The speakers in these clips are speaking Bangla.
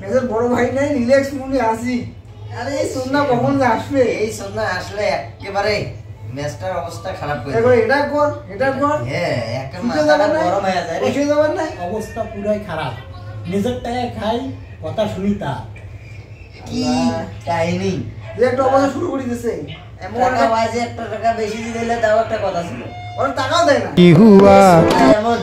মেজর বড় ভাই নাই রিল্যাক্স মুডে আসি। আরে এই সন্ধ্যা কখন আসবে? এই সন্ধ্যা আসলে একেবারে ম্যাচটার অবস্থা খারাপ হয়ে যাবে। এটা কর এটা কর। হ্যাঁ একটা মাথাটা গরম হয়ে যায় রে। বসে যাবার নাই অবস্থা পুরাই খারাপ। নিজের টাকা খাই কথা শুনি তা কি কাহিনী যে একটা অবস্থা শুরু করে দিয়েছে। এমন টাকা বাজে একটা টাকা বেশি দিলে তাও একটা কথা ছিল। ওর টাকাও দেয় না। কি হুয়া এমন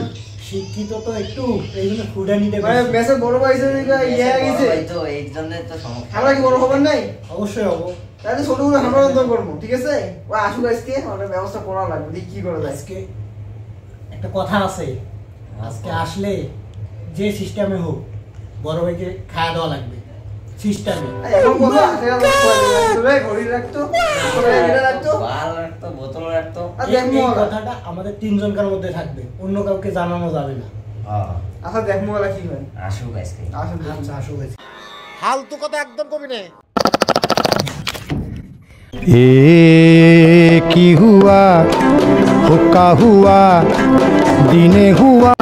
শিক্ষিত তো একটু এইজন্য ফুডা নিতে মানে মেসেজ বড় ভাই হিসেবে ইয়ে গেছে তো এই জন্য তো সমস্যা। আমরা কি বড় খবর নাই? অবশ্যই হবো। তাহলে ছোট করে আমরা অন্তর করবো, ঠিক আছে? ও আসুক আজকে, আমাদের ব্যবস্থা করা লাগবে। দেখি কি করা যায়। আজকে একটা কথা আছে, আজকে আসলে যে সিস্টেমে হোক বড় ভাইকে খাওয়া দেওয়া লাগবে সিস্টেমে। এখন কথা আছে রে, ঘড়ি রাখতো, এটা রাখতো, বাল রাখতো, বোতল রাখতো। আর দেখমু এই কথাটা আমাদের তিনজনকার মধ্যে থাকবে, অন্য কাউকে জানানো যাবে না। আচ্ছা দেখমু ওরা কি হয়। আসুক আজকে। আসুন আচ্ছা আসুক আজকে। ফালতু কথা একদম কবি নে। ए की हुआ हुक्का हुआ दिने हुआ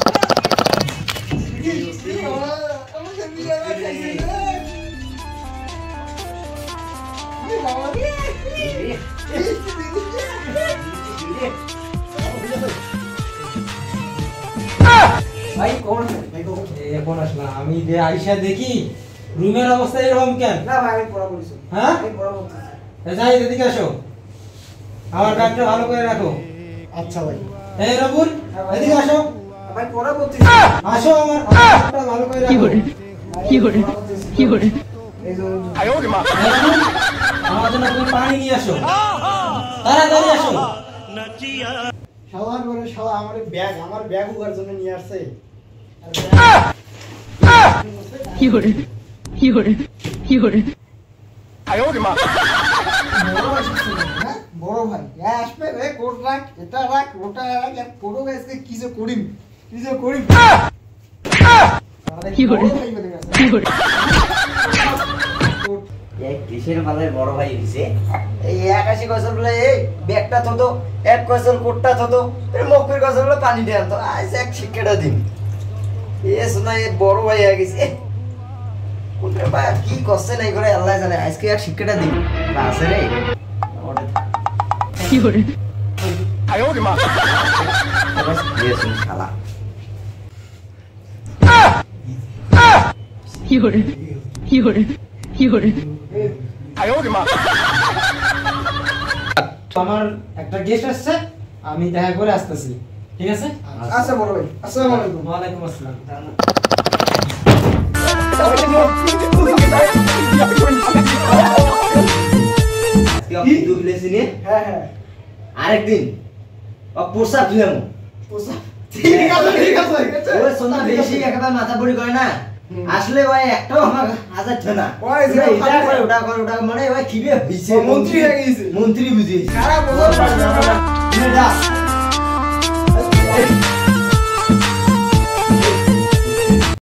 ভাই কোন এখন আসলাম আমি যে আইসা দেখি রুমের অবস্থা এরকম কেন? না ভাই আমি পড়া বলিছো। হ্যাঁ আমি পড়া বলছি। যাই এদিকে আসো, আমার ব্যাগটা ভালো করে রাখো। আচ্ছা ভাই। এই রবুল এদিকে আসো, ভাই পড়া বলছি। আসো আমার ব্যাগটা ভালো করে রাখো। কি করে কি করে এই যে আমার জন্য তুমি পানি নিয়ে আসো, তাড়াতাড়ি আসো। শালা করে শালা আমার ব্যাগ উগার জন্য নিয়ে আসছে। কি করে কি করে কি করে বড় ভাই আসবে রে, কোট রাখ, এটা রাখ, ওটা রাখ, আর কোটো গাছকে কিছু করিম কি করে কি করে এক কিসের মালের বড় ভাই হইছে? এই একাশি কইছল বলে এই ব্যাগটা থতো, এক কইছল কোটটা থতো, এর মুখের কইছল বলে পানি দেন তো। আজ এক শিক্ষাটা দিন। এ শোনা এ বড় ভাই হয়ে গেছে। কোনটা বা কি করছে নাই করে আল্লাহ জানে। আজকে এক শিক্ষাটা দিন। আছে রে। ওটা কি করে আবার দিয়ে শুন শালা। কি করে কি করে কি করে আমার একটা গেস্ট আসছে, আমি দেখা করে আসতেছি, ঠিক আছে? আচ্ছা বড় ভাই, আসসালামু আলাইকুম। ওয়ালাইকুম আসসালাম। কি দুবলেছি নে? হ্যাঁ হ্যাঁ আরেকদিন পোশাক ধুলাম। পোশাক ঠিক আছে। ওই সোনা বেশি একেবারে মাথা পড়ি করে না। আসলে ওই একটাও আমার হাজার ঠেনা। ওই যে এটা করে ওটা করে ওটা মানে ওই কিবে হইছে মন্ত্রী হয়ে গেছে। মন্ত্রী বুঝিয়েছে। সারা বছর এটা